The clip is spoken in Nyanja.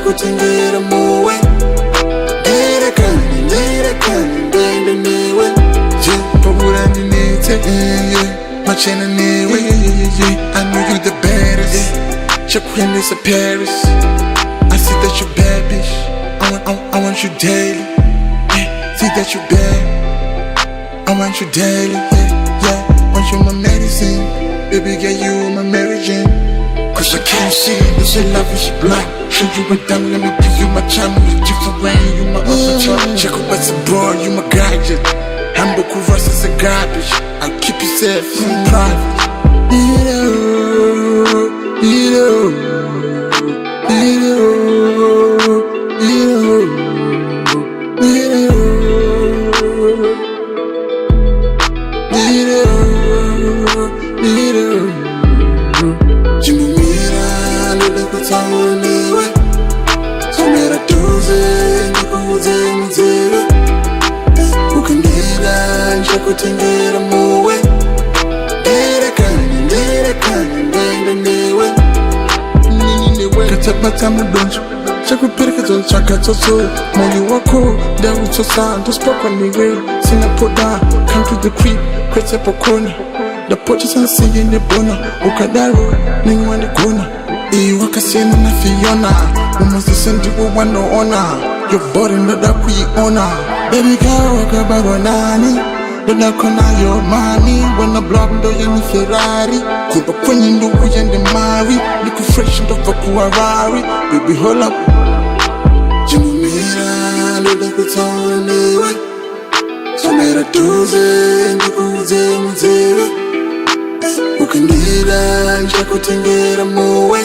nchakutengera muwe ndirekani ndende niwe pabura ndinite machena niwe I know you the baddest chakwendesa Paris I see that you bad bitch I want you daily see that you bad I want you daily yeah want you my medicine baby girl you my Mary Jane cause I can't see this your love is blind show you a down let me give you my time you different you my upper time check out what's a bro you my gadget Hambo Kuvas is a garbage I'll keep you safe in private Jimumira nida kutauniwe Somera tuze ndikuze mzire Ukandira nchakutengera muwe ndirekani ndende niwe Katabata mudonjo chakupirika chakatoto moyo wako ndauchosa ndospokwa niwe sinapoda come to the crib kwete pokona ndapocha siyene bona ukadaro ningwande kona iwakasiena na Fiona umuzise ndiwo wanoona your body ndoda kuiona baby girl wakabarwa nani ndoda kona your money wanna block ndo yani Ferrari kuba kwenye ndo kuyende mari liku fresh ndo vakuwa rari baby hold up Jimumira ndoda kutauniwe Somera tuze ndikuze mzire Ukandira nchakutengera muwe